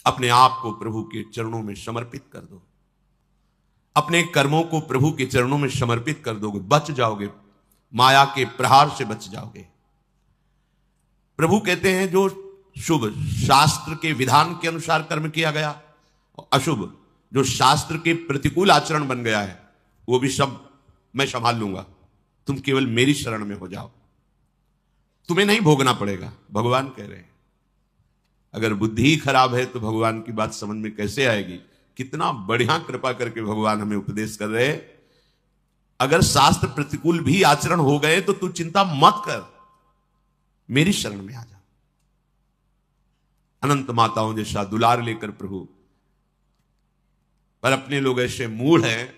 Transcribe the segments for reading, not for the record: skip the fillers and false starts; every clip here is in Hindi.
अपने आप को प्रभु के चरणों में समर्पित कर दो, अपने कर्मों को प्रभु के चरणों में समर्पित कर दोगे, बच जाओगे, माया के प्रहार से बच जाओगे। प्रभु कहते हैं जो शुभ शास्त्र के विधान के अनुसार कर्म किया गया, और अशुभ जो शास्त्र के प्रतिकूल आचरण बन गया है, वो भी सब मैं संभाल लूंगा, तुम केवल मेरी शरण में हो जाओ, तुम्हें नहीं भोगना पड़ेगा। भगवान कह रहे हैं। अगर बुद्धि ही खराब है तो भगवान की बात समझ में कैसे आएगी? कितना बढ़िया कृपा करके भगवान हमें उपदेश कर रहे हैं। अगर शास्त्र प्रतिकूल भी आचरण हो गए तो तू चिंता मत कर, मेरी शरण में आ जा। अनंत माताओं जैसा दुलार लेकर प्रभु, पर अपने लोग ऐसे मूढ़ हैं,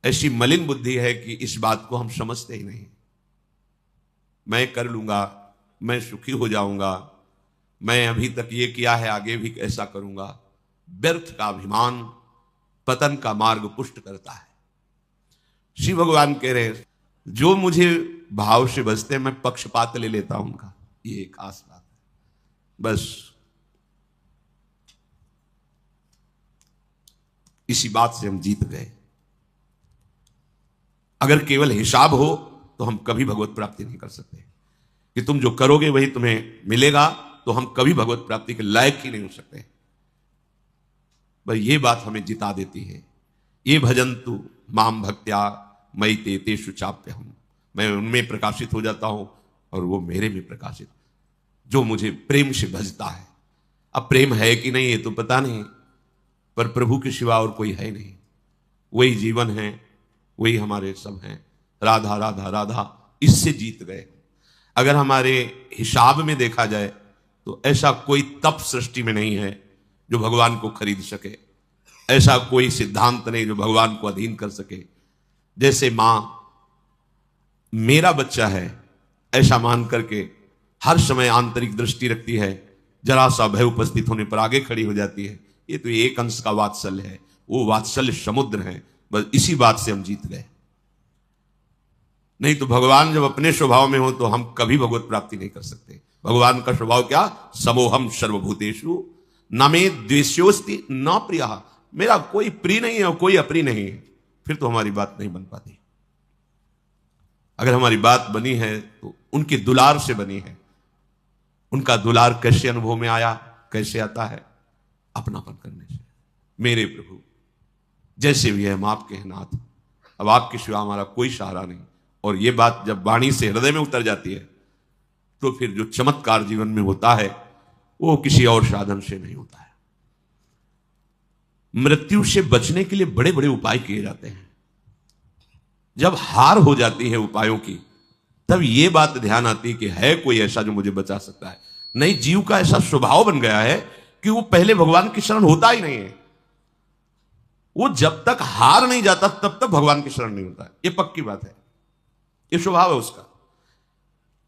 ऐसी मलिन बुद्धि है कि इस बात को हम समझते ही नहीं। मैं कर लूंगा, मैं सुखी हो जाऊंगा, मैं अभी तक ये किया है आगे भी ऐसा करूंगा। व्यर्थ का अभिमान पतन का मार्ग पुष्ट करता है। श्री भगवान कह रहे हैं जो मुझे भाव से बसते मैं पक्षपात ले लेता हूं उनका, ये एक खास बात है। बस इसी बात से हम जीत गए। अगर केवल हिसाब हो तो हम कभी भगवत प्राप्ति नहीं कर सकते, कि तुम जो करोगे वही तुम्हें मिलेगा, तो हम कभी भगवत प्राप्ति के लायक ही नहीं हो सकते। बस ये बात हमें जिता देती है। ये भजन्तु माम भक्त्या मयि ते तेषु चाप्यहम्, मैं उनमें प्रकाशित हो जाता हूं और वो मेरे में प्रकाशित, जो मुझे प्रेम से भजता है। अब प्रेम है कि नहीं ये तो पता नहीं, पर प्रभु के सिवा और कोई है नहीं। वही जीवन है, वही हमारे सब हैं। राधा राधा राधा, इससे जीत गए। अगर हमारे हिसाब में देखा जाए तो ऐसा कोई तप सृष्टि में नहीं है जो भगवान को खरीद सके, ऐसा कोई सिद्धांत नहीं जो भगवान को अधीन कर सके। जैसे मां मेरा बच्चा है ऐसा मान करके हर समय आंतरिक दृष्टि रखती है, जरा सा भय उपस्थित होने पर आगे खड़ी हो जाती है, ये तो एक अंश का वात्सल्य है, वो वात्सल्य समुद्र है। बस इसी बात से हम जीत गए। नहीं तो भगवान जब अपने स्वभाव में हो तो हम कभी भगवत प्राप्ति नहीं कर सकते। भगवान का स्वभाव क्या? समोहम सर्वभूतेषु न मे द्वेष्योस्ति न प्रियः, मेरा कोई प्रिय नहीं है और कोई अप्रिय नहीं है। फिर तो हमारी बात नहीं बन पाती। अगर हमारी बात बनी है तो उनके दुलार से बनी है। उनका दुलार कैसे अनुभव में आया? कैसे आता है? अपनापन करने से। मेरे प्रभु जैसे भी है हम आपके हैं नाथ, अब आपके सिवा हमारा कोई सहारा नहीं। और ये बात जब वाणी से हृदय में उतर जाती है तो फिर जो चमत्कार जीवन में होता है वो किसी और साधन से नहीं होता है। मृत्यु से बचने के लिए बड़े बड़े उपाय किए जाते हैं। जब हार हो जाती है उपायों की, तब ये बात ध्यान आती है कि है कोई ऐसा जो मुझे बचा सकता है। नहीं, जीव का ऐसा स्वभाव बन गया है कि वो पहले भगवान की शरण होता ही नहीं है। वो जब तक हार नहीं जाता तब तक भगवान की शरण नहीं होता है। ये पक्की बात है, ये स्वभाव है उसका।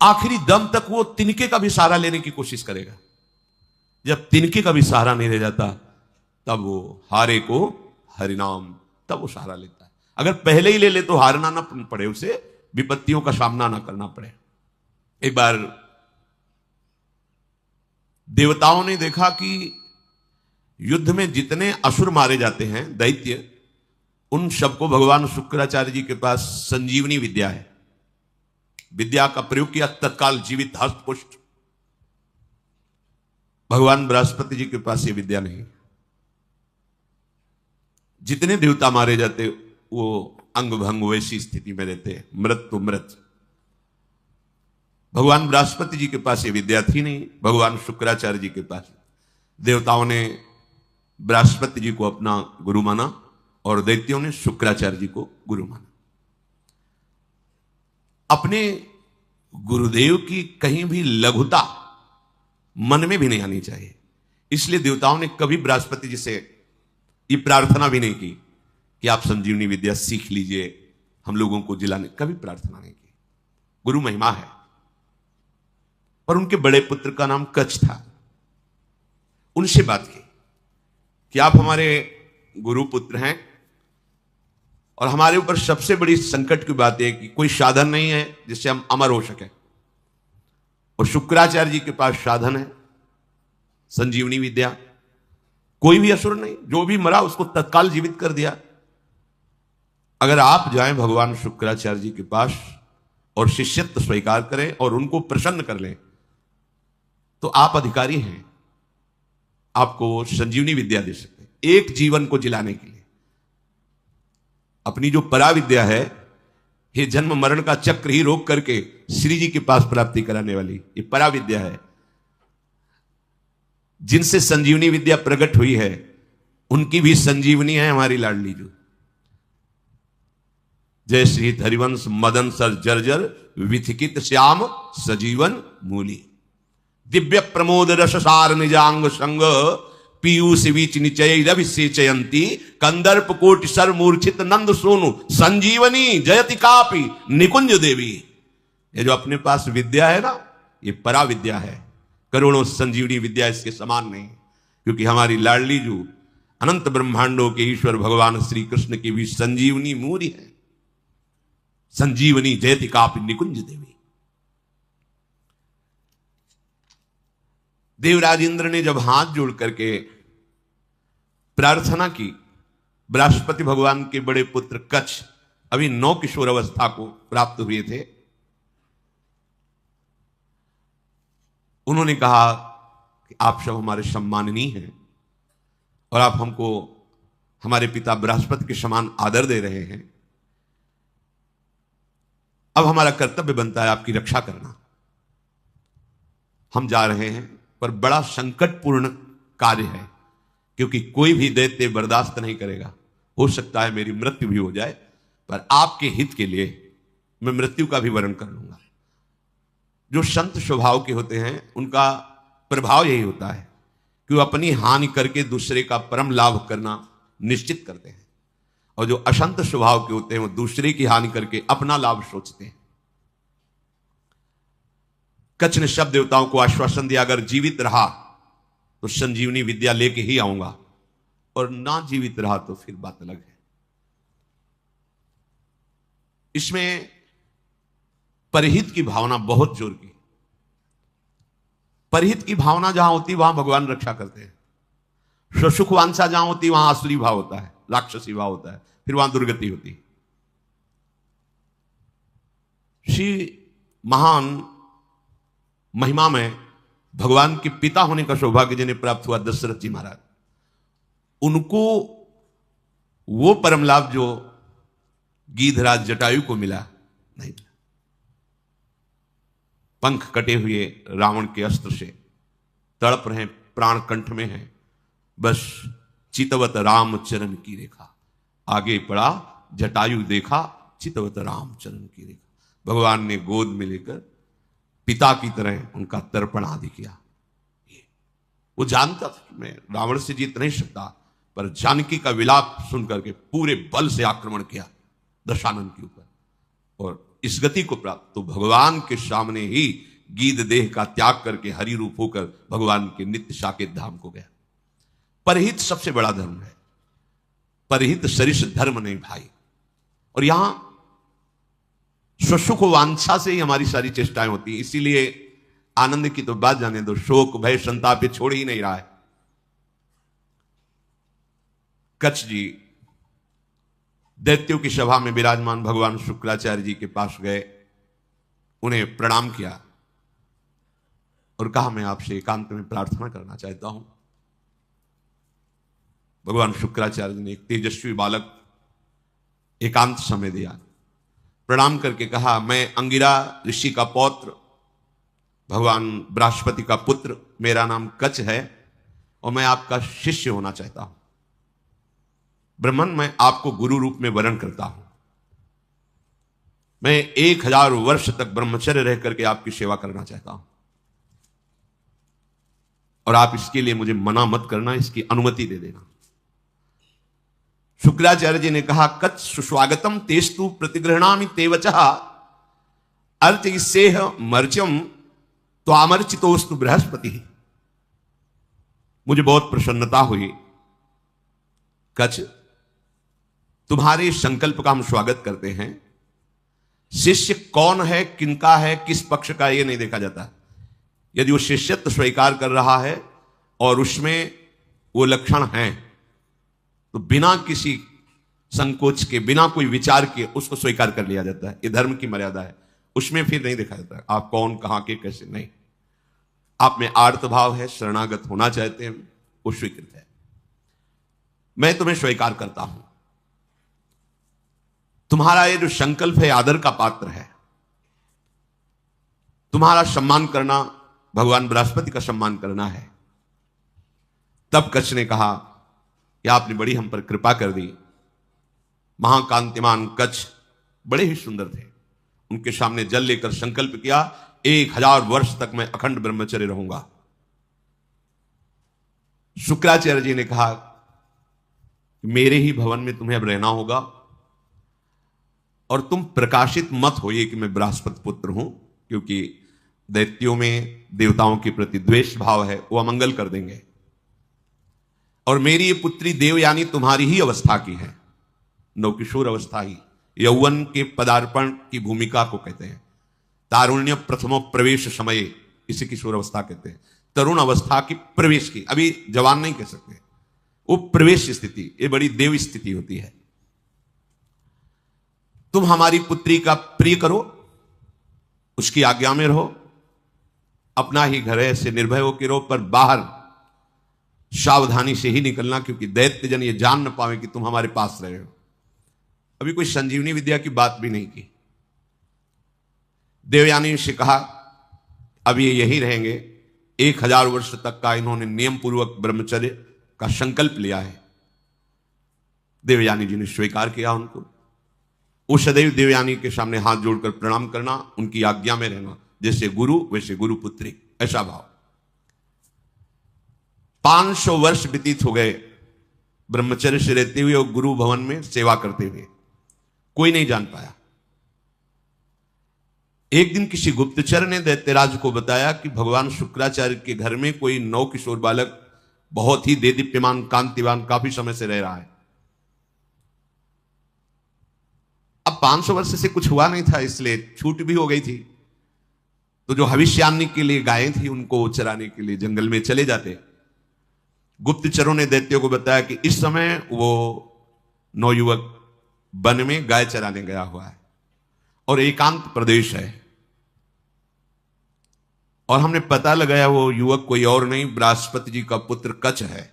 आखिरी दम तक वो तिनके का भी सहारा लेने की कोशिश करेगा। जब तिनके का भी सहारा नहीं रह जाता तब वो हारे को हरिनाम, तब वो सहारा लेता है। अगर पहले ही ले ले तो हारना ना पड़े, उसे विपत्तियों का सामना ना करना पड़े। एक बार देवताओं ने देखा कि युद्ध में जितने असुर मारे जाते हैं, दैत्य, उन सबको भगवान शुक्राचार्य जी के पास संजीवनी विद्या है। विद्या का प्रयोग किया, तत्काल जीवित हस्त पुष्ट। भगवान बृहस्पति जी के पास ये विद्या नहीं। जितने देवता मारे जाते वो अंग भंग वैसी स्थिति में रहते, मृत तो मृत। भगवान बृहस्पति जी के पास ये विद्या थी नहीं, भगवान शुक्राचार्य जी के पास। देवताओं ने बृहस्पति जी को अपना गुरु माना और दैत्यों ने शुक्राचार्य जी को गुरु माना। अपने गुरुदेव की कहीं भी लघुता मन में भी नहीं आनी चाहिए। इसलिए देवताओं ने कभी बृहस्पति जी से ये प्रार्थना भी नहीं की कि आप संजीवनी विद्या सीख लीजिए, हम लोगों को जिलाने, कभी प्रार्थना नहीं की। गुरु महिमा है। पर उनके बड़े पुत्र का नाम कच्छ था। उनसे बात की कि आप हमारे गुरु पुत्र हैं और हमारे ऊपर सबसे बड़ी संकट की बात है कि कोई साधन नहीं है जिससे हम अमर हो सके। और शुक्राचार्य जी के पास साधन है, संजीवनी विद्या। कोई भी असुर नहीं, जो भी मरा उसको तत्काल जीवित कर दिया। अगर आप जाएं भगवान शुक्राचार्य जी के पास और शिष्यत्व स्वीकार करें और उनको प्रसन्न कर लें, तो आप अधिकारी हैं, आपको वो संजीवनी विद्या दे सकते हैं एक जीवन को जिलाने के लिए। अपनी जो पराविद्या है, ये जन्म मरण का चक्र ही रोक करके श्री जी के पास प्राप्ति कराने वाली ये पराविद्या है। जिनसे संजीवनी विद्या प्रकट हुई है उनकी भी संजीवनी है हमारी लाडली जो। जय श्री हरिवंश मदन सर जर्जर विथिकित श्याम सजीवन मूली। दिव्य प्रमोद रस सार निजांग संग पीयूष बीच निचय रविसेचयंती कंदर्प कोटि सर मूर्छित नंद सोनु संजीवनी जयति कापी निकुंज देवी। ये जो अपने पास विद्या है ना, ये परा विद्या है। करोड़ों संजीवनी विद्या इसके समान नहीं, क्योंकि हमारी लाडली जो अनंत ब्रह्मांडों के ईश्वर भगवान श्री कृष्ण की भी संजीवनी मूरी है। संजीवनी जयति कापि निकुंज देवी। देवराज इंद्र ने जब हाथ जोड़ करके प्रार्थना की, बृहस्पति भगवान के बड़े पुत्र कच्छ अभी 9 किशोर अवस्था को प्राप्त हुए थे, उन्होंने कहा कि आप सब हमारे सम्माननीय हैं और आप हमको हमारे पिता बृहस्पति के समान आदर दे रहे हैं। अब हमारा कर्तव्य बनता है आपकी रक्षा करना। हम जा रहे हैं, पर बड़ा संकटपूर्ण कार्य है, क्योंकि कोई भी दैत्य बर्दाश्त नहीं करेगा। हो सकता है मेरी मृत्यु भी हो जाए, पर आपके हित के लिए मैं मृत्यु का भी वरण कर लूंगा। जो संत स्वभाव के होते हैं उनका प्रभाव यही होता है कि वो अपनी हानि करके दूसरे का परम लाभ करना निश्चित करते हैं, और जो असंत स्वभाव के होते हैं वो दूसरे की हानि करके अपना लाभ सोचते हैं। कच्छ ने सब देवताओं को आश्वासन दिया, अगर जीवित रहा तो संजीवनी विद्या लेके ही आऊंगा, और ना जीवित रहा तो फिर बात अलग है। इसमें परहित की भावना बहुत जोर की। परहित की भावना जहां होती वहां भगवान रक्षा करते हैं। स्वसुख वांछा जहां होती वहां असली भाव होता है, राक्षसी भाव होता है, फिर वहां दुर्गति होती है। श्री महान महिमा में भगवान के पिता होने का सौभाग्य जिन्हें प्राप्त हुआ दशरथ जी महाराज, उनको वो परम लाभ जो गीधराज जटायु को मिला नहीं मिला। पंख कटे हुए रावण के अस्त्र से तड़प रहे, प्राण कंठ में है, बस चितवत राम चरण की रेखा। आगे पड़ा जटायु देखा, चितवत राम चरण की रेखा। भगवान ने गोद में लेकर पिता की तरह उनका तर्पण आदि किया। वो जानता था कि मैं रावण से जीत नहीं सकता, पर जानकी का विलाप सुनकर के पूरे बल से आक्रमण किया दशानन के ऊपर, और इस गति को प्राप्त। तो भगवान के सामने ही गीध देह का त्याग करके हरि रूप होकर भगवान के नित्य साकेत धाम को गया। परहित सबसे बड़ा धर्म है, परहित सरिस धर्म नहीं भाई। और यहां स्वसुख वांछा से ही हमारी सारी चेष्टाएं होती हैं। इसीलिए आनंद की तो बात जाने दो, शोक भय संताप ये छोड़ ही नहीं रहा है। कच्छ जी दैत्यों की सभा में विराजमान भगवान शुक्राचार्य जी के पास गए, उन्हें प्रणाम किया और कहा मैं आपसे एकांत में प्रार्थना करना चाहता हूं। भगवान शुक्राचार्य ने एक तेजस्वी बालक एकांत समय दिया, प्रणाम करके कहा मैं अंगिरा ऋषि का पौत्र, भगवान बृहस्पति का पुत्र, मेरा नाम कच्छ है और मैं आपका शिष्य होना चाहता हूं। ब्रह्मन, मैं आपको गुरु रूप में वरण करता हूं। मैं 1000 वर्ष तक ब्रह्मचर्य रह करके आपकी सेवा करना चाहता हूं, और आप इसके लिए मुझे मना मत करना, इसकी अनुमति दे देना। शुक्राचार्य जी ने कहा कच्छ सुस्वागतम तेस्तु प्रतिगृहणामि ते वचः अर्च इसेह मर्चम त्वामर्चितोस्तु बृहस्पति। मुझे बहुत प्रसन्नता हुई कच्छ, तुम्हारे संकल्प का हम स्वागत करते हैं। शिष्य कौन है, किनका है, किस पक्ष का, यह नहीं देखा जाता। यदि वो शिष्यत्व स्वीकार कर रहा है और उसमें वो लक्षण हैं तो बिना किसी संकोच के, बिना कोई विचार के उसको स्वीकार कर लिया जाता है। ये धर्म की मर्यादा है, उसमें फिर नहीं देखा जाता आप कौन, कहां के, कैसे। नहीं, आप में आर्त भाव है, शरणागत होना चाहते हैं, वो स्वीकृत है। मैं तुम्हें स्वीकार करता हूं। तुम्हारा ये जो संकल्प है आदर का पात्र है। तुम्हारा सम्मान करना, भगवान बृहस्पति का सम्मान करना है। तब कच्छ ने कहा कि आपने बड़ी हम पर कृपा कर दी। महाकांतिमान कच्छ बड़े ही सुंदर थे। उनके सामने जल लेकर संकल्प किया, 1000 वर्ष तक मैं अखंड ब्रह्मचर्य रहूंगा। शुक्राचार्य जी ने कहा मेरे ही भवन में तुम्हें अब रहना होगा और तुम प्रकाशित मत होइए कि मैं बृहस्पति पुत्र हूं, क्योंकि दैत्यों में देवताओं के प्रति द्वेष भाव है, वो अमंगल कर देंगे। और मेरी ये पुत्री देवयानी तुम्हारी ही अवस्था की है, नवकिशोर अवस्था ही, यौवन के पदार्पण की भूमिका को कहते हैं। तारुण्य प्रथमो प्रवेश समय, इसे किशोर अवस्था कहते हैं। तरुण अवस्था की प्रवेश की, अभी जवान नहीं कह सकते, वो प्रवेश स्थिति, ये बड़ी देव स्थिति होती है। तुम हमारी पुत्री का प्रिय करो, उसकी आज्ञा में रहो, अपना ही घर है, ऐसे निर्भय होकर रहो, पर बाहर सावधानी से ही निकलना, क्योंकि दैत्य जन ये जान न पावे कि तुम हमारे पास रहे हो। अभी कोई संजीवनी विद्या की बात भी नहीं की। देवयानी से कहा अब ये यही रहेंगे। 1000 वर्ष तक का इन्होंने नियम पूर्वक ब्रह्मचर्य का संकल्प लिया है। देवयानी जी ने स्वीकार किया उनको। वो सदैव देवयानी के सामने हाथ जोड़कर प्रणाम करना, उनकी आज्ञा में रहना, जैसे गुरु वैसे गुरु पुत्री, ऐसा भाव। 500 वर्ष व्यतीत हो गए ब्रह्मचर्य से रहते हुए और गुरु भवन में सेवा करते हुए, कोई नहीं जान पाया। एक दिन किसी गुप्तचर ने दैत्यराज को बताया कि भगवान शुक्राचार्य के घर में कोई नवकिशोर बालक बहुत ही देदीप्यमान कांतिवान काफी समय से रह रहा है। अब 500 वर्ष से कुछ हुआ नहीं था, इसलिए छूट भी हो गई थी। तो जो भविष्यान्नी के लिए गायें थी उनको चराने के लिए जंगल में चले जाते। गुप्तचरों ने दैत्यों को बताया कि इस समय वो नवयुवक वन में गाय चराने गया हुआ है और एकांत प्रदेश है, और हमने पता लगाया वो युवक कोई और नहीं बृहस्पति जी का पुत्र कच्छ है।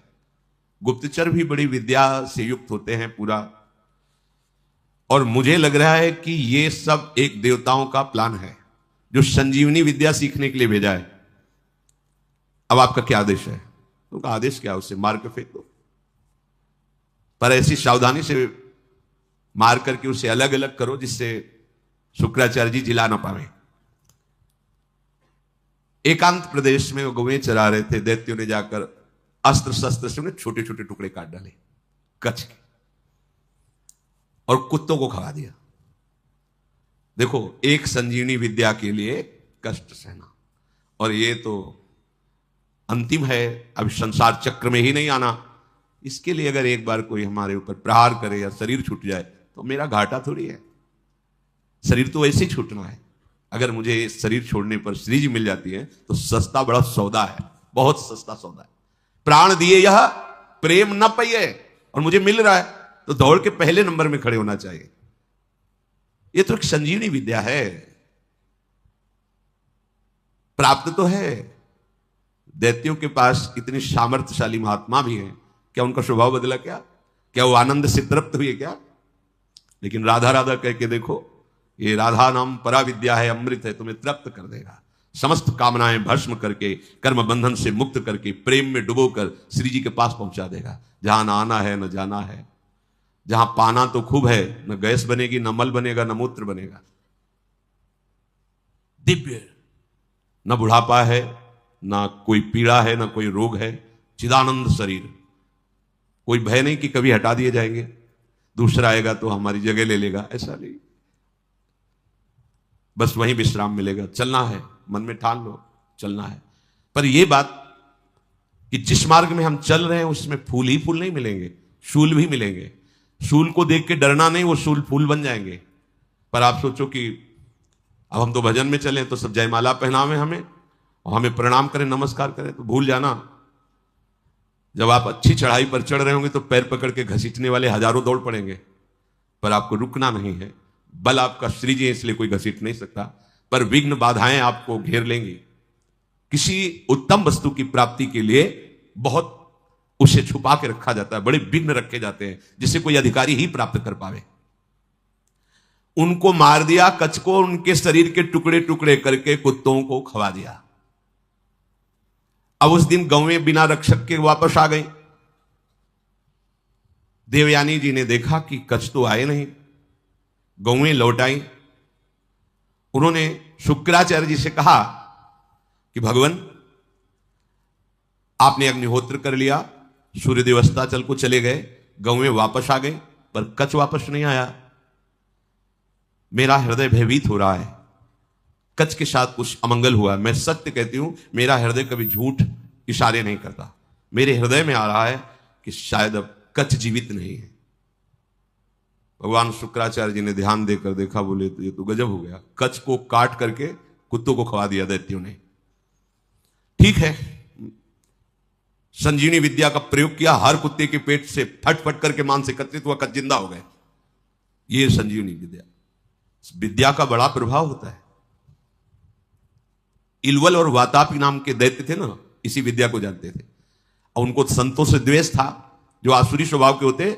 गुप्तचर भी बड़ी विद्या से युक्त होते हैं पूरा, और मुझे लग रहा है कि ये सब एक देवताओं का प्लान है जो संजीवनी विद्या सीखने के लिए भेजा है। अब आपका क्या आदेश है? उनका आदेश क्या? उसे मार के फेंक दो, पर ऐसी सावधानी से मार करके उसे अलग अलग करो जिससे शुक्राचार्य जी जिला ना पावे। एकांत प्रदेश में वो गौएं चरा रहे थे। दैत्यों ने जाकर अस्त्र शस्त्र से उन्हें छोटे छोटे टुकड़े काट डाले कच्छ के और कुत्तों को खवा दिया। देखो, एक संजीवनी विद्या के लिए कष्ट सहना, और ये तो अंतिम है, अब संसार चक्र में ही नहीं आना। इसके लिए अगर एक बार कोई हमारे ऊपर प्रहार करे या शरीर छूट जाए तो मेरा घाटा थोड़ी है। शरीर तो वैसे ही छूटना है। अगर मुझे शरीर छोड़ने पर श्री जी मिल जाती है तो सस्ता बड़ा सौदा है, बहुत सस्ता सौदा है। प्राण दिए यह प्रेम न पाइए, और मुझे मिल रहा है तो दौड़ के पहले नंबर में खड़े होना चाहिए। ये तो एक संजीवनी विद्या है, प्राप्त तो है। दैत्यों के पास इतने सामर्थ्यशाली महात्मा भी हैं, क्या उनका स्वभाव बदला? क्या वो आनंद से तृप्त हुए क्या? लेकिन राधा राधा कह के देखो, ये राधा नाम परा विद्या है, अमृत है, तुम्हें तृप्त कर देगा। समस्त कामनाएं भस्म करके, कर्म बंधन से मुक्त करके, प्रेम में डुबोकर श्री जी के पास पहुंचा देगा। जहां ना आना है न जाना है, जहां पाना तो खूब है, न गैस बनेगी, न मल बनेगा, न मूत्र बनेगा। दिव्य, न बुढ़ापा है, ना कोई पीड़ा है, ना कोई रोग है, चिदानंद शरीर। कोई भय नहीं कि कभी हटा दिए जाएंगे, दूसरा आएगा तो हमारी जगह ले लेगा, ऐसा नहीं। बस वहीं विश्राम मिलेगा। चलना है, मन में ठान लो, चलना है। पर यह बात कि जिस मार्ग में हम चल रहे हैं उसमें फूल ही फूल नहीं मिलेंगे, शूल भी मिलेंगे। शूल को देख के डरना नहीं, वो शूल फूल बन जाएंगे। पर आप सोचो कि अब हम तो भजन में चले तो सब जयमाला पहनावे हमें, और हमें प्रणाम करें, नमस्कार करें, तो भूल जाना जब आप अच्छी चढ़ाई पर चढ़ रहे होंगे तो पैर पकड़ के घसीटने वाले हजारों दौड़ पड़ेंगे, पर आपको रुकना नहीं है। बल आपका श्रीजी है, इसलिए कोई घसीट नहीं सकता, पर विघ्न बाधाएं आपको घेर लेंगी। किसी उत्तम वस्तु की प्राप्ति के लिए बहुत उसे छुपा के रखा जाता है, बड़े विघ्न रखे जाते हैं जिसे कोई अधिकारी ही प्राप्त कर पावे। उनको मार दिया, कच्छ को उनके शरीर के टुकड़े टुकड़े करके कुत्तों को खवा दिया। अब उस दिन गौएं बिना रक्षक के वापस आ गई। देवयानी जी ने देखा कि कच्छ तो आए नहीं, गौएं लौट आई। उन्होंने शुक्राचार्य जी से कहा कि भगवान, आपने अग्निहोत्र कर लिया, सूर्यदेव अस्ताचल को चले गए, गौएं वापस आ गई, पर कच्छ वापस नहीं आया। मेरा हृदय भयभीत हो रहा है, कच्छ के साथ कुछ अमंगल हुआ। मैं सत्य कहती हूं, मेरा हृदय कभी झूठ इशारे नहीं करता। मेरे हृदय में आ रहा है कि शायद अब कच्छ जीवित नहीं है। भगवान शुक्राचार्य जी ने ध्यान देकर देखा, बोले तो ये तो गजब हो गया, कच्छ को काट करके कुत्तों को खवा दिया दैत्यों ने। ठीक है, संजीवनी विद्या का प्रयोग किया, हर कुत्ते के पेट से फट फट करके मांस एकत्रित हुआ, कच्छ जिंदा हो गए। ये संजीवनी विद्या, विद्या का बड़ा प्रभाव होता है। इलवल और वातापी नाम के दैत्य थे ना, इसी विद्या को जानते थे, और उनको संतों से द्वेष था। जो आसुरी स्वभाव के होते,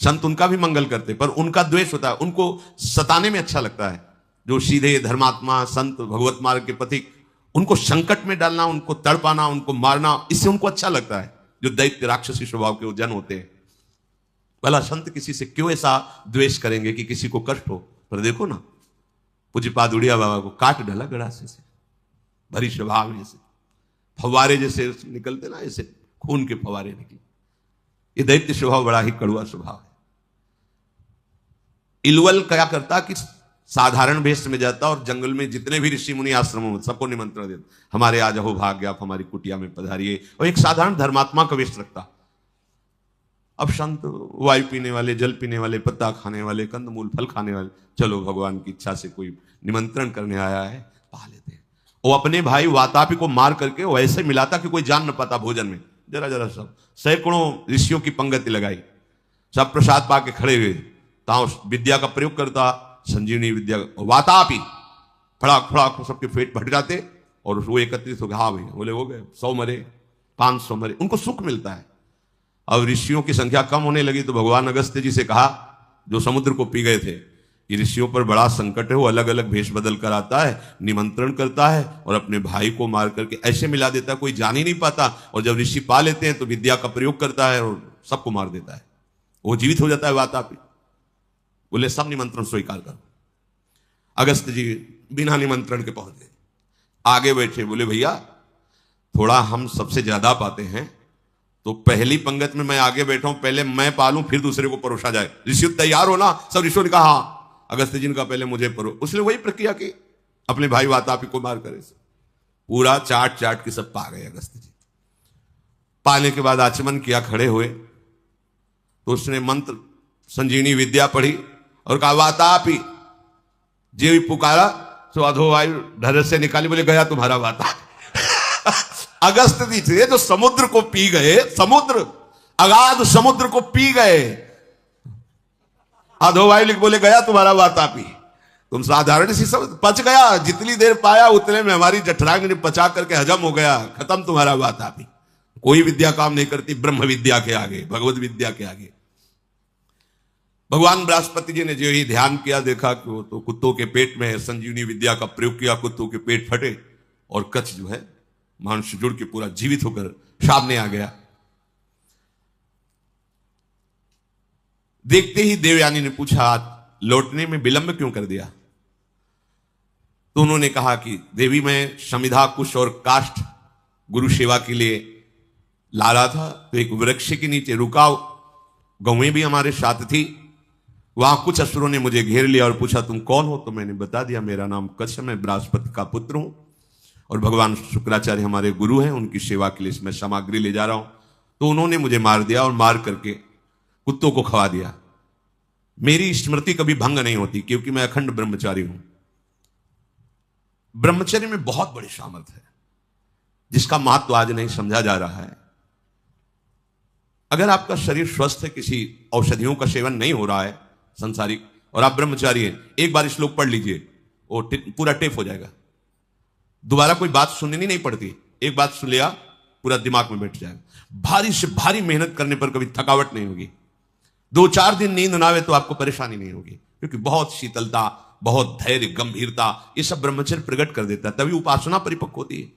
संत उनका भी मंगल करते, पर उनका द्वेष होता है, उनको सताने में अच्छा लगता है। जो सीधे धर्मात्मा संत भगवत मार्ग के पथिक, उनको संकट में डालना, उनको तड़पाना, उनको मारना, इससे उनको अच्छा लगता है। जो दैत्य राक्षसी स्वभाव के जन होते हैं, भला संत किसी से क्यों ऐसा द्वेष करेंगे कि किसी को कष्ट हो। पर देखो ना, पूज्यपाद उड़िया बाबा को काट डाला गड़ासे से, भरी स्वभाव में से फवारे जैसे निकलते ना, ऐसे खून के फवारे निकले। ये दैत्य स्वभाव बड़ा ही कड़वा स्वभाव है। इलवल क्या करता कि साधारण वेश में जाता और जंगल में जितने भी ऋषि मुनि आश्रमों में सबको निमंत्रण देता, हमारे आज हो भाग्य, आप हमारी कुटिया में पधारिए, और एक साधारण धर्मात्मा का वेश रखता। अब संत वायु पीने वाले, जल पीने वाले, पत्ता खाने वाले, कंदमूल फल खाने वाले, चलो भगवान की इच्छा से कोई निमंत्रण करने आया है, पा लेते हैं। वो अपने भाई वातापी को मार करके वैसे मिलाता कि कोई जान न पाता भोजन में। जरा जरा सब सैकड़ों ऋषियों की पंगति लगाई, सब प्रसाद पाके खड़े हुए, ताओ विद्या का प्रयोग करता, संजीवनी विद्या। वातापी फड़ाक फड़ाक सबके पेट फट जाते, और वो एकत्रित हो गए। हाँ भैया, बोले हो गए, 100 मरे, 500 मरे, उनको सुख मिलता है। अब ऋषियों की संख्या कम होने लगी तो भगवान अगस्त्य जी से कहा, जो समुद्र को पी गए थे, कि ऋषियों पर बड़ा संकट है, वो अलग अलग भेष बदल कर आता है, निमंत्रण करता है और अपने भाई को मार करके ऐसे मिला देता है कोई जान ही नहीं पाता, और जब ऋषि पा लेते हैं तो विद्या का प्रयोग करता है और सबको मार देता है, वो जीवित हो जाता है वातापी। बोले सब निमंत्रण स्वीकार करो। अगस्त्य जी बिना निमंत्रण के पहुंच गए, आगे बैठे, बोले भैया थोड़ा हम सबसे ज्यादा पाते हैं, तो पहली पंगत में मैं आगे बैठा हूं, पहले मैं पालूं फिर दूसरे को परोसा जाए। ऋषि तैयार हो ना? सब ऋषियों ने कहा हाँ। अगस्त्य जी ने कहा पहले मुझे परो, उसने वही प्रक्रिया की, अपने भाई वातापी को मार करे, पूरा चाट चाट के सब पा गए अगस्त्य जी। पाने के बाद आचमन किया, खड़े हुए, तो उसने मंत्र संजीवनी विद्या पढ़ी और कहा वातापी, जे भी पुकारा तो अधोवायु ढर से निकाली, बोले गया तुम्हारा वातापी। अगस्त्य जी थे जो समुद्र को पी गए, समुद्र, अगाध समुद्र को पी गए, अधोवायु लिख बोले गया तुम्हारा वातापी। तुम साधारण सी सब पच गया, जितनी देर पाया उतने में हमारी जठरांग ने पचा करके हजम हो गया, खत्म तुम्हारा वातापी। कोई विद्या काम नहीं करती ब्रह्म विद्या के आगे, भगवत विद्या के आगे। भगवान बृहस्पति जी ने जो ही ध्यान किया, देखा कि वो तो कुत्तों के पेट में है, संजीवनी विद्या का प्रयोग किया, कुत्तों के पेट फटे और कच्छ जो है मानुष्य जुड़ के पूरा जीवित होकर सामने आ गया। देखते ही देवयानी ने पूछा लौटने में विलंब क्यों कर दिया? तो उन्होंने कहा कि देवी मैं समिधा कुश और काष्ठ गुरु सेवा के लिए ला रहा था, तो एक वृक्ष के नीचे रुका, गौएं भी हमारे साथ थी, वहां कुछ असुरों ने मुझे घेर लिया और पूछा तुम कौन हो? तो मैंने बता दिया मेरा नाम कच्छ, मैं बृहस्पति का पुत्र हूं और भगवान शुक्राचार्य हमारे गुरु हैं, उनकी सेवा के लिए मैं सामग्री ले जा रहा हूं। तो उन्होंने मुझे मार दिया और मार करके कुत्तों को खवा दिया। मेरी स्मृति कभी भंग नहीं होती क्योंकि मैं अखंड ब्रह्मचारी हूं। ब्रह्मचर्य में बहुत बड़ी सामर्थ्य है जिसका महत्व आज नहीं समझा जा रहा है। अगर आपका शरीर स्वस्थ है, किसी औषधियों का सेवन नहीं हो रहा है संसारिक, और आप ब्रह्मचारी हैं, एक बार श्लोक पढ़ लीजिए, वो पूरा टेप हो जाएगा। दोबारा कोई बात सुननी नहीं पड़ती, एक बात सुन लिया पूरा दिमाग में बैठ जाएगा। भारी से भारी मेहनत करने पर कभी थकावट नहीं होगी। 2-4 दिन नींद ना आवे तो आपको परेशानी नहीं होगी, क्योंकि बहुत शीतलता, बहुत धैर्य, गंभीरता, ये सब ब्रह्मचर्य प्रकट कर देता है, तभी उपासना परिपक्व होती है।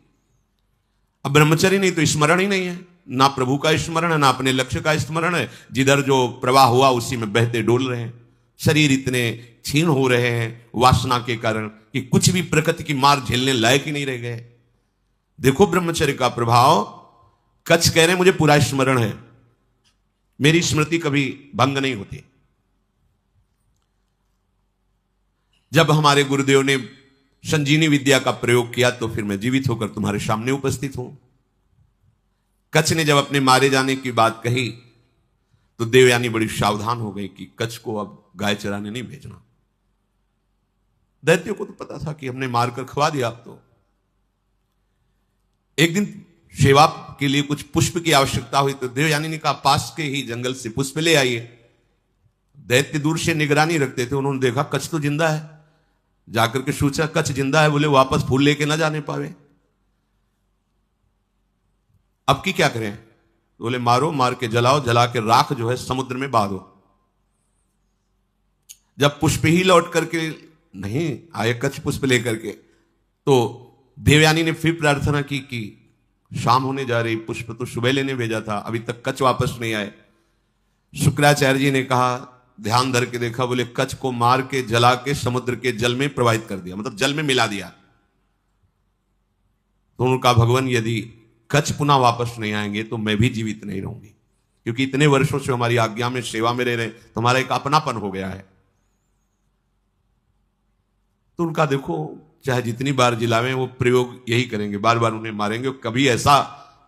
अब ब्रह्मचर्य नहीं तो स्मरण ही नहीं है, ना प्रभु का स्मरण है, ना अपने लक्ष्य का स्मरण है। जिधर जो प्रवाह हुआ उसी में बहते डोल रहे हैं। शरीर इतने क्षीण हो रहे हैं वासना के कारण कि कुछ भी प्रकृति की मार झेलने लायक ही नहीं रह गए। देखो ब्रह्मचर्य का प्रभाव। कच्छ कह रहे हैं मुझे पूरा स्मरण है, मेरी स्मृति कभी भंग नहीं होती। जब हमारे गुरुदेव ने संजीवनी विद्या का प्रयोग किया तो फिर मैं जीवित होकर तुम्हारे सामने उपस्थित हूं। कच्छ ने जब अपने मारे जाने की बात कही तो देवयानी बड़ी सावधान हो गई कि कच्छ को अब गाय चराने नहीं भेजना। दैत्यों को तो पता था कि हमने मारकर खवा दिया। अब तो एक दिन सेवा के लिए कुछ पुष्प की आवश्यकता हुई तो देवयानी ने कहा पास के ही जंगल से पुष्प ले आइए। दैत्य दूर से निगरानी रखते थे, उन्होंने देखा कच्छ तो जिंदा है, जाकर के सोचा कच्छ जिंदा है, बोले वापस फूल लेके ना जाने पावे, अब की क्या करें? बोले मारो, मार के जलाओ, जला के राख जो है समुद्र में बहा दो। जब पुष्प ही लौट करके नहीं आए कच्छ पुष्प लेकर के, तो देवयानी ने फिर प्रार्थना की कि शाम होने जा रही, पुष्प तो सुबह लेने भेजा था, अभी तक कच्छ वापस नहीं आए। शुक्राचार्य जी ने कहा, ध्यान धर के देखा, बोले कच्छ को मार के जला के समुद्र के जल में प्रवाहित कर दिया, मतलब जल में मिला दिया। तो उन्होंने कहा भगवान यदि कच्छ पुनः वापस नहीं आएंगे तो मैं भी जीवित नहीं रहूंगी, क्योंकि इतने वर्षों से हमारी आज्ञा में सेवा में रह रहे, तो हमारा एक अपनापन हो गया है। तो उनका देखो चाहे जितनी बार जिलावें वो प्रयोग यही करेंगे, बार बार उन्हें मारेंगे। कभी ऐसा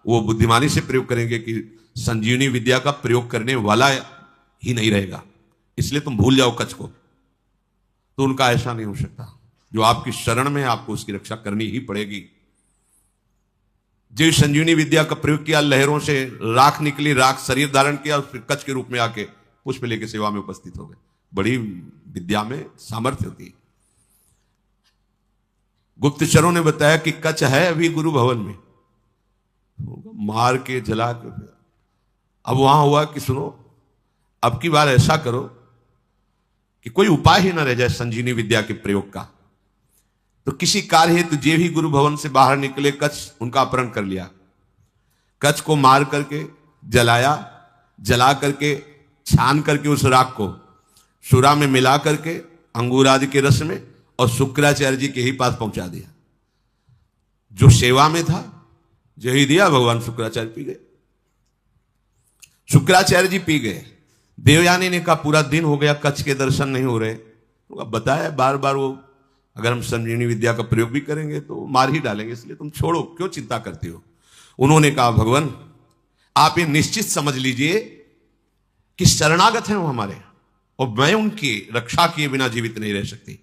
वो बुद्धिमानी से प्रयोग करेंगे कि संजीवनी विद्या का प्रयोग करने वाला ही नहीं रहेगा, इसलिए तुम भूल जाओ कच्छ को। तो उनका ऐसा नहीं हो सकता, जो आपकी शरण में है आपको उसकी रक्षा करनी ही पड़ेगी। जो संजीवनी विद्या का प्रयोग किया, लहरों से राख निकली, राख शरीर धारण किया, फिर कच्छ के रूप में आके पुष्प लेके सेवा में उपस्थित हो गए। बड़ी विद्या में सामर्थ्य होती है। गुप्तचरों ने बताया कि कच्छ है अभी गुरु भवन में, मार के जला के। अब वहां हुआ कि सुनो अब की बार ऐसा करो कि कोई उपाय ही ना रह जाए संजीवनी विद्या के प्रयोग का। तो किसी कार्य हेतु जे भी गुरु भवन से बाहर निकले, कच्छ उनका अपहरण कर लिया। कच्छ को मार करके जलाया, जला करके छान करके उस राख को सुरा में मिला करके अंगूर आदि के रस में और शुक्राचार्य जी के ही पास पहुंचा दिया। जो सेवा में था जो ही दिया, भगवान शुक्राचार्य पी गए। शुक्राचार्य जी पी गए। देवयानी ने कहा पूरा दिन हो गया कच्छ के दर्शन नहीं हो रहे। तो बताया बार बार वो अगर हम संजीवनी विद्या का प्रयोग भी करेंगे तो मार ही डालेंगे, इसलिए तुम छोड़ो, क्यों चिंता करते हो। उन्होंने कहा भगवान आप ये निश्चित समझ लीजिए कि शरणागत हैं वो हमारे, और मैं उनकी रक्षा किए बिना जीवित नहीं रह सकती।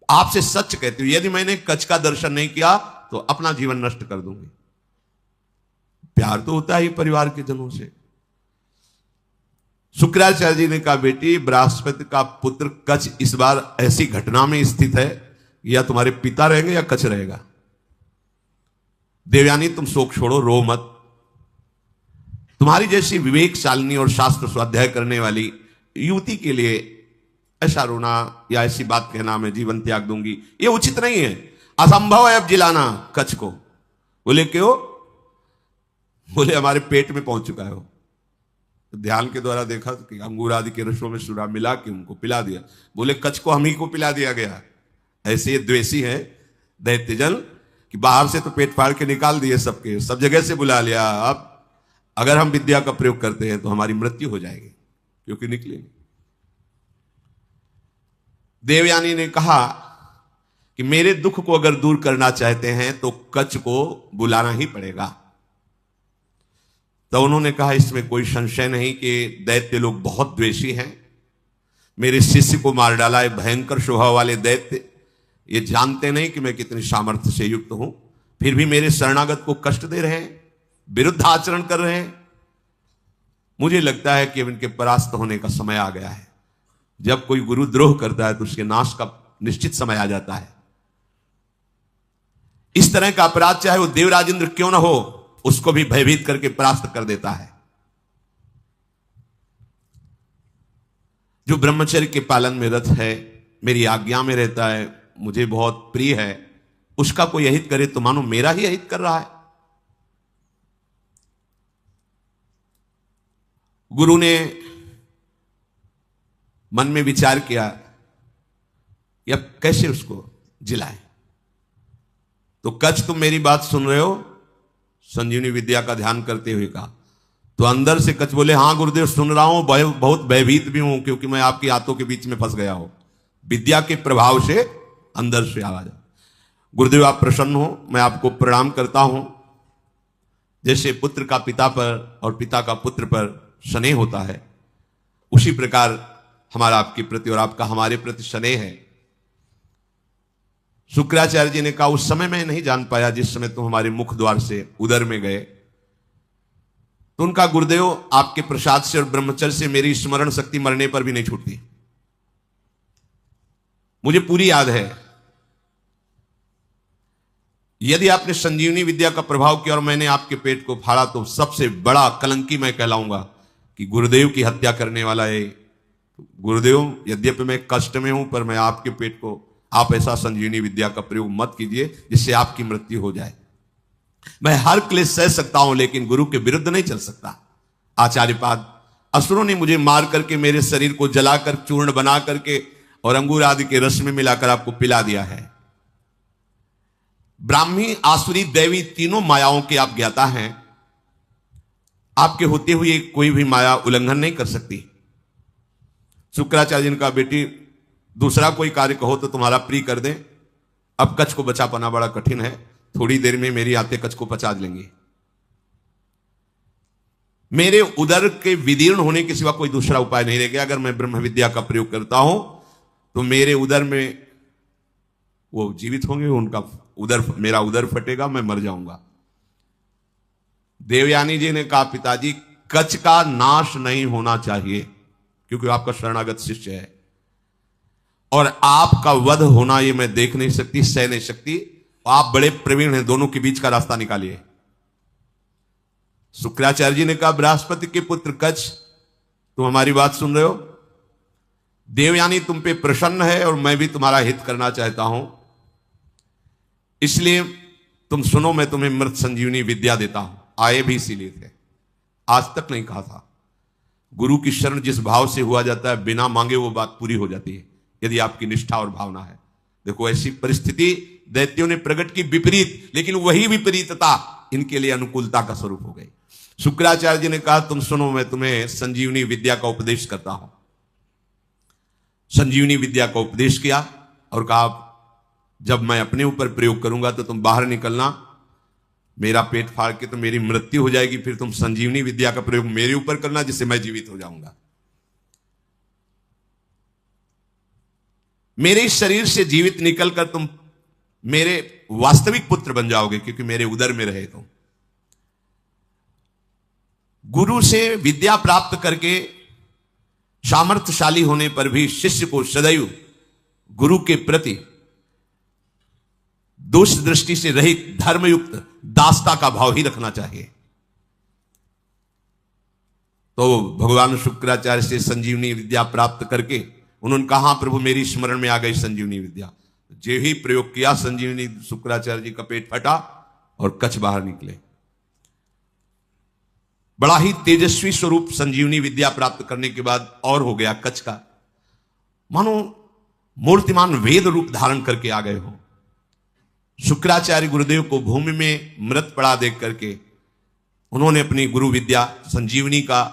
आपसे सच कहती हूं, यदि मैंने कच्छ का दर्शन नहीं किया तो अपना जीवन नष्ट कर दूंगी। प्यार तो होता ही परिवार के जनों से। शुक्राचार्य जी ने कहा बेटी बृहस्पति का पुत्र कच्छ इस बार ऐसी घटना में स्थित है, या तुम्हारे पिता रहेंगे या कच्छ रहेगा। देवयानी तुम शोक छोड़ो, रो मत। तुम्हारी जैसी विवेकशालिनी और शास्त्र स्वाध्याय करने वाली युवती के लिए ऐसा रोना या ऐसी बात कहना मैं जीवन त्याग दूंगी, ये उचित नहीं है। असंभव है अब जिलाना कच्छ को। बोले क्यों? बोले हमारे पेट में पहुंच चुका है वो। तो ध्यान के द्वारा देखा कि अंगूर आदि के रसों में सुरा मिला के उनको पिला दिया। बोले कच्छ को हम ही को पिला दिया गया। ऐसे ये द्वेषी है दैत्यजन कि बाहर से तो पेट फाड़ के निकाल दिए सबके, सब जगह से बुला लिया। अब अगर हम विद्या का प्रयोग करते हैं तो हमारी मृत्यु हो जाएगी, क्योंकि निकलेंगे। देवयानी ने कहा कि मेरे दुख को अगर दूर करना चाहते हैं तो कच्छ को बुलाना ही पड़ेगा। तो उन्होंने कहा इसमें कोई संशय नहीं कि दैत्य लोग बहुत द्वेषी हैं। मेरे शिष्य को मार डाला है भयंकर स्वभाव वाले दैत्य। ये जानते नहीं कि मैं कितनी सामर्थ्य से युक्त हूं, फिर भी मेरे शरणागत को कष्ट दे रहे हैं, विरुद्ध आचरण कर रहे हैं। मुझे लगता है कि अब इनके परास्त होने का समय आ गया है। जब कोई गुरुद्रोह करता है तो उसके नाश का निश्चित समय आ जाता है। इस तरह का अपराध चाहे वो देवराज इंद्र क्यों ना हो, उसको भी भयभीत करके परास्त कर देता है। जो ब्रह्मचर्य के पालन में रत है, मेरी आज्ञा में रहता है, मुझे बहुत प्रिय है, उसका कोई अहित करे तो मानो मेरा ही अहित कर रहा है। गुरु ने मन में विचार किया कि अब कैसे उसको जिलाएं। तो कच्छ, तुम मेरी बात सुन रहे हो? संजीवनी विद्या का ध्यान करते हुए कहा। तो अंदर से कच्छ बोले, हां गुरुदेव सुन रहा हूं, बहुत भयभीत भी हूं, क्योंकि मैं आपकी हाथों के बीच में फंस गया हूं। विद्या के प्रभाव से अंदर से आवाज। गुरुदेव आप प्रसन्न हो, मैं आपको प्रणाम करता हूं। जैसे पुत्र का पिता पर और पिता का पुत्र पर स्नेह होता है, उसी प्रकार हमारा आपके प्रति और आपका हमारे प्रति स्नेह है। शुक्राचार्य जी ने कहा, उस समय मैं नहीं जान पाया जिस समय तुम हमारे मुख द्वार से उदर में गए। तो उनका, गुरुदेव आपके प्रसाद से और ब्रह्मचर्य से मेरी स्मरण शक्ति मरने पर भी नहीं छूटती। मुझे पूरी याद है। यदि आपने संजीवनी विद्या का प्रभाव किया और मैंने आपके पेट को फाड़ा तो सबसे बड़ा कलंकी मैं कहलाऊंगा कि गुरुदेव की हत्या करने वाला है। गुरुदेव, यद्यपि मैं कष्ट में हूं, पर मैं आपके पेट को, आप ऐसा संजीवनी विद्या का प्रयोग मत कीजिए जिससे आपकी मृत्यु हो जाए। मैं हर क्लेश सह सकता हूं, लेकिन गुरु के विरुद्ध नहीं चल सकता। आचार्यपाद, असुरों ने मुझे मार करके मेरे शरीर को जलाकर चूर्ण बना करके और अंगूर आदि के रस में मिलाकर आपको पिला दिया है। ब्राह्मी, आसुरी, दैवी तीनों मायाओं के आप ज्ञाता हैं। आपके होते हुए कोई भी माया उल्लंघन नहीं कर सकती। शुक्राचार्य जी का, बेटी दूसरा कोई कार्य कहो तो तुम्हारा प्रिय कर दें। अब कच्छ को बचा पाना बड़ा कठिन है, थोड़ी देर में मेरी आते कच्छ को पचा लेंगे। मेरे उदर के विदीर्ण होने के सिवा कोई दूसरा उपाय नहीं रह गया। अगर मैं ब्रह्म विद्या का प्रयोग करता हूं तो मेरे उदर में वो जीवित होंगे, उनका उदर, मेरा उदर फटेगा, मैं मर जाऊंगा। देवयानी जी ने कहा, पिताजी कच्छ का नाश नहीं होना चाहिए, क्योंकि आपका शरणागत शिष्य है, और आपका वध होना ये मैं देख नहीं सकती, सह नहीं सकती। आप बड़े प्रवीण हैं, दोनों के बीच का रास्ता निकालिए। शुक्राचार्य जी ने कहा, बृहस्पति के पुत्र कच्छ, तुम हमारी बात सुन रहे हो? देवयानी तुम पे प्रसन्न है और मैं भी तुम्हारा हित करना चाहता हूं, इसलिए तुम सुनो, मैं तुम्हें मृत संजीवनी विद्या देता हूं। आए भी इसीलिए थे, आज तक नहीं कहा था। गुरु की शरण जिस भाव से हुआ जाता है, बिना मांगे वो बात पूरी हो जाती है, यदि आपकी निष्ठा और भावना है। देखो, ऐसी परिस्थिति दैत्यों ने प्रकट की विपरीत, लेकिन वही विपरीतता इनके लिए अनुकूलता का स्वरूप हो गई। शुक्राचार्य जी ने कहा, तुम सुनो, मैं तुम्हें संजीवनी विद्या का उपदेश करता हूं। संजीवनी विद्या का उपदेश किया और कहा, जब मैं अपने ऊपर प्रयोग करूंगा तो तुम बाहर निकलना, मेरा पेट फाड़ के तो मेरी मृत्यु हो जाएगी, फिर तुम संजीवनी विद्या का प्रयोग मेरे ऊपर करना जिससे मैं जीवित हो जाऊंगा। मेरे शरीर से जीवित निकलकर तुम मेरे वास्तविक पुत्र बन जाओगे, क्योंकि मेरे उदर में रहे तुम। गुरु से विद्या प्राप्त करके सामर्थ्यशाली होने पर भी शिष्य को सदैव गुरु के प्रति दोष दृष्टि से रहित धर्मयुक्त दासता का भाव ही रखना चाहिए। तो भगवान शुक्राचार्य से संजीवनी विद्या प्राप्त करके उन्होंने कहा, प्रभु मेरी स्मरण में आ गई संजीवनी विद्या। जो ही प्रयोग किया, संजीवनी, शुक्राचार्य जी का पेट फटा और कच्छ बाहर निकले। बड़ा ही तेजस्वी स्वरूप संजीवनी विद्या प्राप्त करने के बाद और हो गया कच्छ का, मानो मूर्तिमान वेद रूप धारण करके आ गए हो। शुक्राचार्य गुरुदेव को भूमि में मृत पड़ा देख करके उन्होंने अपनी गुरु विद्या संजीवनी का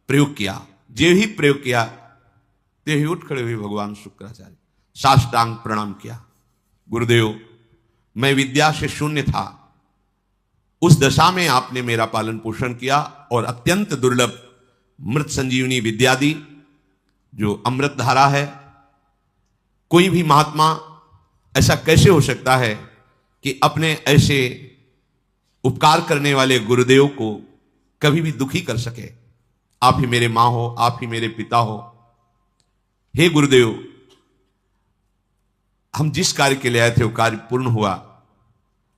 प्रयोग किया। जो ही प्रयोग किया, ते ही उठ खड़े हुए भगवान शुक्राचार्य, साष्टांग प्रणाम किया। गुरुदेव, मैं विद्या से शून्य था, उस दशा में आपने मेरा पालन पोषण किया और अत्यंत दुर्लभ मृत संजीवनी विद्या दी, जो अमृत धारा है। कोई भी महात्मा ऐसा कैसे हो सकता है कि अपने ऐसे उपकार करने वाले गुरुदेव को कभी भी दुखी कर सके। आप ही मेरे मां हो, आप ही मेरे पिता हो। हे गुरुदेव, हम जिस कार्य के लिए आए थे वो कार्य पूर्ण हुआ,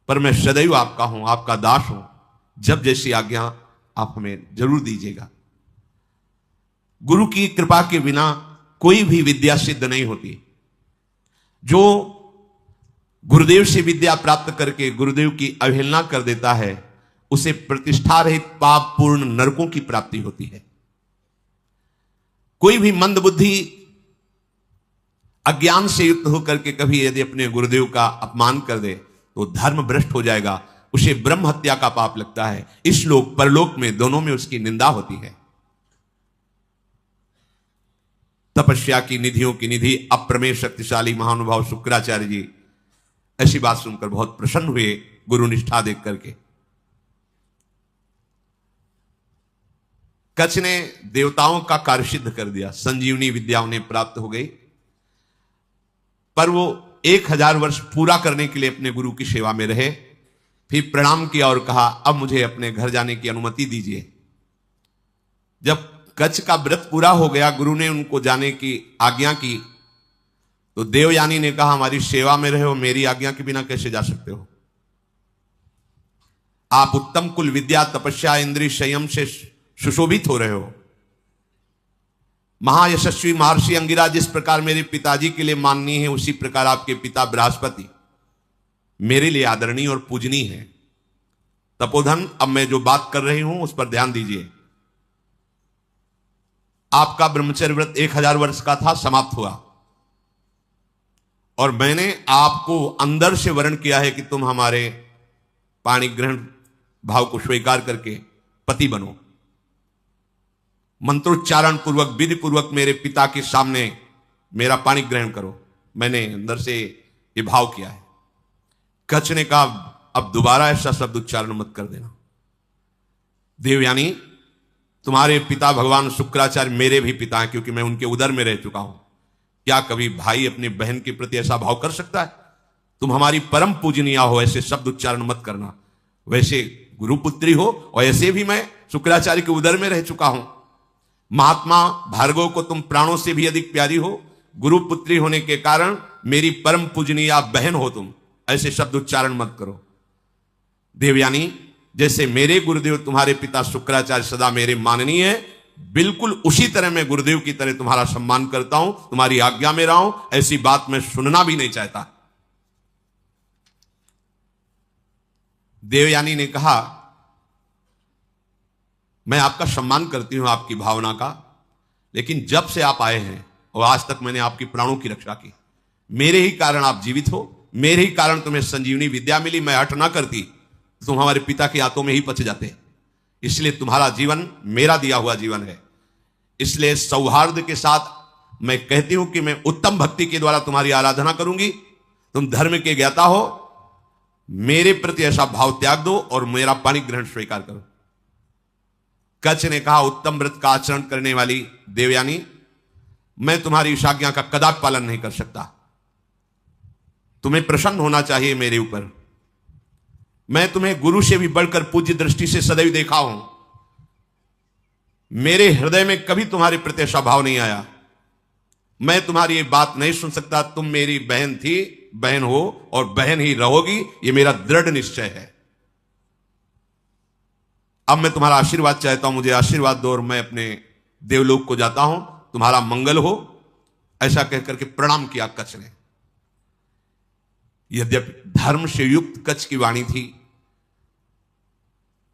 पर मैं सदैव आपका हूं, आपका दास हूं। जब जैसी आज्ञा आप हमें जरूर दीजिएगा। गुरु की कृपा के बिना कोई भी विद्या सिद्ध नहीं होती। जो गुरुदेव से विद्या प्राप्त करके गुरुदेव की अवहेलना कर देता है, उसे प्रतिष्ठा रहित पाप पूर्ण नरकों की प्राप्ति होती है। कोई भी मंदबुद्धि अज्ञान से युक्त होकर के कभी यदि अपने गुरुदेव का अपमान कर दे तो धर्म भ्रष्ट हो जाएगा, उसे ब्रह्म हत्या का पाप लगता है। इस लोक परलोक में दोनों में उसकी निंदा होती है। तपस्या की निधियों की निधि अप्रमेय शक्तिशाली महानुभाव शुक्राचार्य जी ऐसी बात सुनकर बहुत प्रसन्न हुए गुरु निष्ठा देख करके। कच्छ ने देवताओं का कार्य सिद्ध कर दिया, संजीवनी विद्या उन्हें प्राप्त हो गई, पर वो 1000 वर्ष पूरा करने के लिए अपने गुरु की सेवा में रहे। फिर प्रणाम किया और कहा, अब मुझे अपने घर जाने की अनुमति दीजिए। जब कच्छ का व्रत पूरा हो गया, गुरु ने उनको जाने की आज्ञा की, तो देवयानी ने कहा, हमारी सेवा में रहे हो, मेरी आज्ञा के बिना कैसे जा सकते हो? आप उत्तम कुल विद्या तपस्या इंद्रिय संयम से सुशोभित हो रहे हो। महायशस्वी महर्षि अंगिरा जिस प्रकार मेरे पिताजी के लिए माननीय है, उसी प्रकार आपके पिता बृहस्पति मेरे लिए आदरणीय और पूजनीय है। तपोधन, अब मैं जो बात कर रही हूं उस पर ध्यान दीजिए। आपका ब्रह्मचर्य व्रत 1000 वर्ष का था, समाप्त हुआ, और मैंने आपको अंदर से वर्ण किया है कि तुम हमारे पाणी ग्रहण भाव को स्वीकार करके पति बनो। मंत्रोच्चारण पूर्वक विधि पूर्वक मेरे पिता के सामने मेरा पाणी ग्रहण करो। मैंने अंदर से ये भाव किया है। कच्छ ने कहा, अब दोबारा ऐसा शब्द उच्चारण मत कर देना। देवयानी, तुम्हारे पिता भगवान शुक्राचार्य मेरे भी पिता हैं, क्योंकि मैं उनके उदर में रह चुका हूं। क्या कभी भाई अपने बहन के प्रति ऐसा भाव कर सकता है? तुम हमारी परम पूजनीय हो, ऐसे शब्द उच्चारण मत करना। वैसे गुरुपुत्री हो, और ऐसे भी मैं शुक्राचार्य के उदर में रह चुका हूं। महात्मा भार्गव को तुम प्राणों से भी अधिक प्यारी हो, गुरुपुत्री होने के कारण मेरी परम पूजनीय बहन हो तुम। ऐसे शब्द उच्चारण मत करो। देवयानी, जैसे मेरे गुरुदेव तुम्हारे पिता शुक्राचार्य सदा मेरे माननीय है, बिल्कुल उसी तरह मैं गुरुदेव की तरह तुम्हारा सम्मान करता हूं, तुम्हारी आज्ञा में रहा हूं। ऐसी बात मैं सुनना भी नहीं चाहता। देवयानी ने कहा, मैं आपका सम्मान करती हूं, आपकी भावना का, लेकिन जब से आप आए हैं और आज तक मैंने आपकी प्राणों की रक्षा की। मेरे ही कारण आप जीवित हो, मेरे ही कारण तुम्हें संजीवनी विद्या मिली। मैं हट ना करती, तुम हमारे पिता के हाथों में ही पच जाते। इसलिए तुम्हारा जीवन मेरा दिया हुआ जीवन है। इसलिए सौहार्द के साथ मैं कहती हूं कि मैं उत्तम भक्ति के द्वारा तुम्हारी आराधना करूंगी। तुम धर्म के ज्ञाता हो, मेरे प्रति ऐसा भाव त्याग दो और मेरा पाणी ग्रहण स्वीकार करो। कच्छ ने कहा, उत्तम व्रत का आचरण करने वाली देवयानी, मैं तुम्हारी इस आज्ञा का कदापि पालन नहीं कर सकता। तुम्हें प्रसन्न होना चाहिए मेरे ऊपर। मैं तुम्हें गुरु से भी बढ़कर पूज्य दृष्टि से सदैव देखा हूं। मेरे हृदय में कभी तुम्हारे प्रति ऐसा भाव नहीं आया। मैं तुम्हारी ये बात नहीं सुन सकता। तुम मेरी बहन थी, बहन हो और बहन ही रहोगी, ये मेरा दृढ़ निश्चय है। अब मैं तुम्हारा आशीर्वाद चाहता हूं, मुझे आशीर्वाद दो और मैं अपने देवलोक को जाता हूं। तुम्हारा मंगल हो। ऐसा कहकर के प्रणाम किया कच्छ ने। यद्यपि धर्म से युक्त कच्छ की वाणी थी,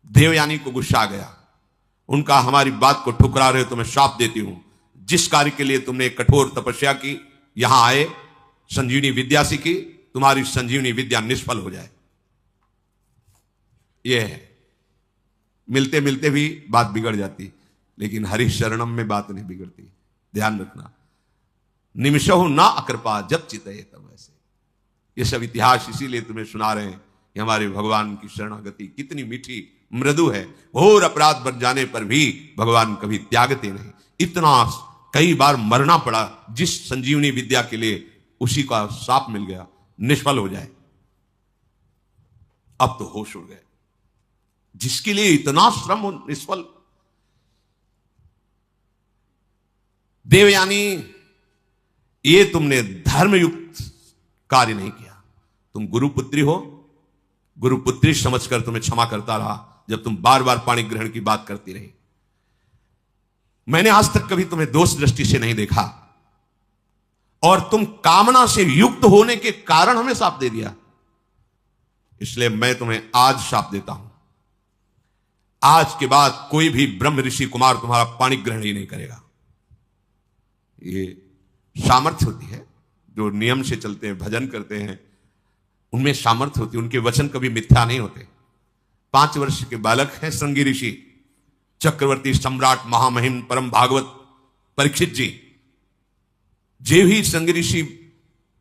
देवयानी को गुस्सा आ गया। उनका, हमारी बात को ठुकरा रहे हो तो मैं श्राप देती हूं। जिस कार्य के लिए तुमने कठोर तपस्या की, यहां आए संजीवनी विद्या सीखी, तुम्हारी संजीवनी विद्या निष्फल हो जाए। यह है, मिलते मिलते भी बात बिगड़ जाती, लेकिन हरि शरणम में बात नहीं बिगड़ती। ध्यान रखना। निमिषहु ना अकृपा जब चितये तब ऐसे। ये सब इतिहास इसीलिए तुम्हें सुना रहे हैं कि हमारे भगवान की शरणागति कितनी मीठी मृदु है। घोर अपराध बन जाने पर भी भगवान कभी त्यागते नहीं। इतना कई बार मरना पड़ा जिस संजीवनी विद्या के लिए, उसी का साप मिल गया, निष्फल हो जाए। अब तो होश उड़ गए। जिसके लिए इतना श्रम निष्फल, देवयानी, ये तुमने धर्मयुक्त कार्य नहीं किया। तुम गुरुपुत्री हो, गुरुपुत्री समझकर तुम्हें क्षमा करता रहा जब तुम बार बार पाणी ग्रहण की बात करती रही। मैंने आज तक कभी तुम्हें दोष दृष्टि से नहीं देखा, और तुम कामना से युक्त होने के कारण हमें शाप दे दिया, इसलिए मैं तुम्हें आज शाप देता हूं। आज के बाद कोई भी ब्रह्म ऋषि कुमार तुम्हारा पाणी ग्रहण ही नहीं करेगा। ये सामर्थ्य होती है, जो नियम से चलते हैं, भजन करते हैं, उनमें सामर्थ्य होती है, उनके वचन कभी मिथ्या नहीं होते। 5 वर्ष के बालक हैं श्रृंगी ऋषि, चक्रवर्ती सम्राट महामहिम परम भागवत परीक्षित जी। जे ही श्रृंगी ऋषि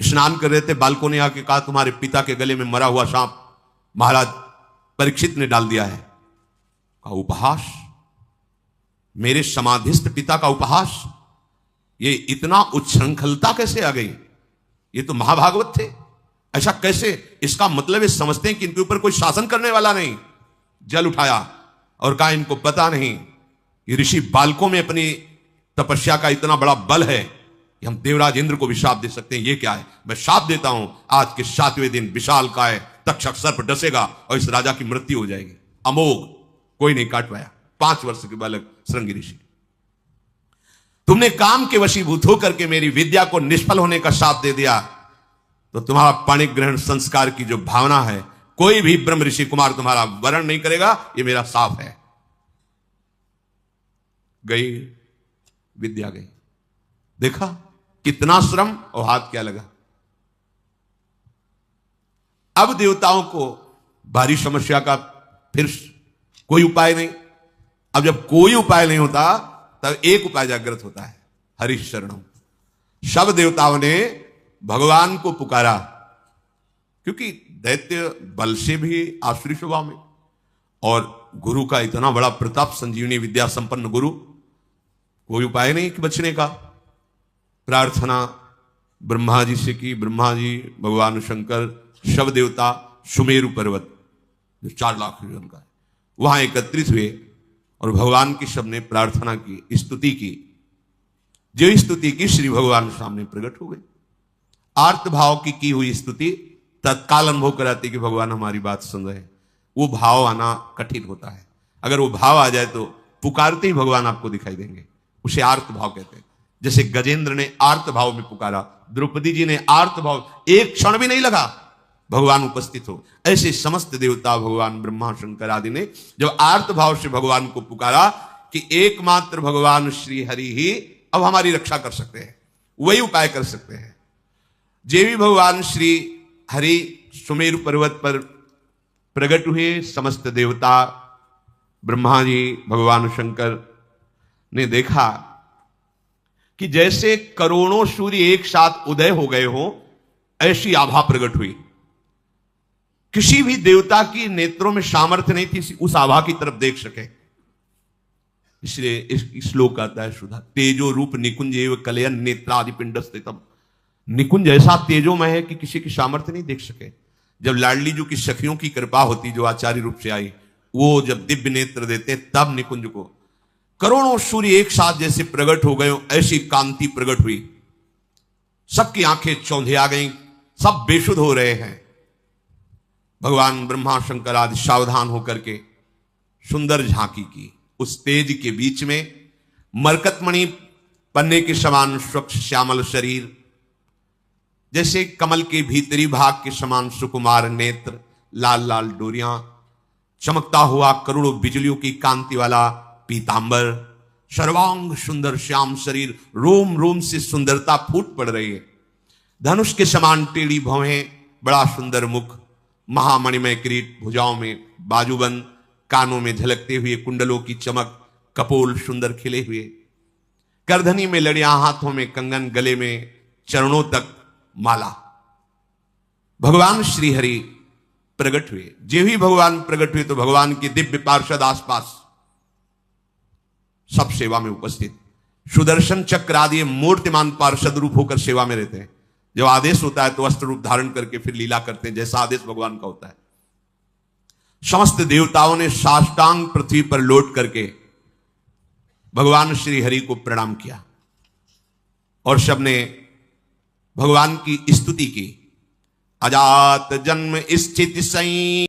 स्नान कर रहे थे, बालकों ने आके कहा तुम्हारे पिता के गले में मरा हुआ सांप महाराज परीक्षित ने डाल दिया है। कहा उपहास, मेरे समाधिस्थ पिता का उपहास, ये इतना उच्छृंखलता कैसे आ गई? ये तो महाभागवत थे, ऐसा कैसे? इसका मतलब ये समझते हैं कि इनके ऊपर कोई शासन करने वाला नहीं। जल उठाया और कहा इनको पता नहीं, ये ऋषि बालकों में अपनी तपस्या का इतना बड़ा बल है कि हम देवराज इंद्र को भी शाप दे सकते हैं। ये क्या है? मैं शाप देता हूं, आज के 7वें दिन विशाल काय तक्षक सर्प डसेगा और इस राजा की मृत्यु हो जाएगी। अमोघ, कोई नहीं काट पाया। 5 वर्ष के बालक श्रृंगी ऋषि। तुमने काम के वशीभूत होकर के मेरी विद्या को निष्फल होने का शाप दे दिया, तो तुम्हारा पाणी ग्रहण संस्कार की जो भावना है, कोई भी ब्रह्म ऋषि कुमार तुम्हारा वरण नहीं करेगा, ये मेरा शाप है। गई विद्या गई। देखा कितना श्रम और हाथ क्या लगा। अब देवताओं को भारी समस्या का फिर कोई उपाय नहीं। अब जब कोई उपाय नहीं होता, तब एक उपाय जागृत होता है, हरिश शरणम। सब देवताओं ने भगवान को पुकारा, क्योंकि दैत्य बल से भी आसुरी स्वभाव में, और गुरु का इतना बड़ा प्रताप, संजीवनी विद्या संपन्न गुरु, कोई उपाय नहीं कि बचने का। प्रार्थना ब्रह्मा जी से की। ब्रह्मा जी, भगवान शंकर, शव देवता, सुमेरु पर्वत जो 4 लाख योजन का है, वहां एकत्रित हुए और भगवान की सबने प्रार्थना की, स्तुति की। जो स्तुति की, श्री भगवान सामने प्रकट हो गए। आर्त भाव की हुई स्तुति तत्काल अनुभव कराती कि भगवान हमारी बात सुन रहे हैं। वो भाव आना कठिन होता है। अगर वो भाव आ जाए तो पुकारते ही भगवान आपको दिखाई देंगे। उसे आर्त भाव कहते हैं। जैसे गजेंद्र ने आर्त भाव में पुकारा, द्रौपदी जी ने आर्त भाव, एक क्षण भी नहीं लगा भगवान उपस्थित हो। ऐसे समस्त देवता, भगवान ब्रह्मा शंकर आदि ने जब आर्त भाव से भगवान को पुकारा कि एकमात्र भगवान श्री हरि ही अब हमारी रक्षा कर सकते हैं, वही उपाय कर सकते हैं। जे भी भगवान श्री हरि सुमेरु पर्वत पर प्रकट हुए, समस्त देवता, ब्रह्मा जी, भगवान शंकर ने देखा कि जैसे करोड़ों सूर्य एक साथ उदय हो गए हो, ऐसी आभा प्रकट हुई। किसी भी देवता की नेत्रों में सामर्थ्य नहीं थी उस आभा की तरफ देख सके। इसलिए इस श्लोक आता है सुधा, तेजो रूप निकुंज एव कलयन नेत्रादि पिंड स्थितम। निकुंज ऐसा तेजोमय है कि किसी की सामर्थ्य नहीं देख सके। जब लाडली जी की सखियों की कृपा होती, जो आचार्य रूप से आई, वो जब दिव्य नेत्र देते, तब निकुंज को करोड़ों सूर्य एक साथ जैसे प्रकट हो गए, ऐसी कांति प्रकट हुई। सबकी आंखें चौंधिया गई, सब बेशुद्ध हो रहे हैं। भगवान ब्रह्मा शंकर आदि सावधान होकर के सुंदर झांकी की। उस तेज के बीच में मरकतमणि पन्ने के समान स्वच्छ श्यामल शरीर, जैसे कमल के भीतरी भाग के समान सुकुमार नेत्र, लाल लाल डोरियां, चमकता हुआ करोड़ों बिजलियों की कांति वाला पीतांबर, सर्वांग सुंदर श्याम शरीर, रोम रोम से सुंदरता फूट पड़ रही है। धनुष के समान टेढ़ी भवें, बड़ा सुंदर मुख, महामणिमय किरीट, भुजाओं में बाजूबंद, कानों में झलकते हुए कुंडलों की चमक, कपोल सुंदर खिले हुए, करधनी में लड़ियां, हाथों में कंगन, गले में चरणों तक माला। भगवान श्री हरि प्रकट हुए। जो ही भगवान प्रकट हुए तो भगवान के दिव्य पार्षद आसपास सब सेवा में उपस्थित। सुदर्शन चक्र आदि मूर्तिमान पार्षद रूप होकर सेवा में रहते हैं। जब आदेश होता है तो अस्त्र रूप धारण करके फिर लीला करते हैं, जैसा आदेश भगवान का होता है। समस्त देवताओं ने साष्टांग पृथ्वी पर लौट करके भगवान श्री हरि को प्रणाम किया। और सबने भगवान की स्तुति की। अजात जन्म स्थिति सई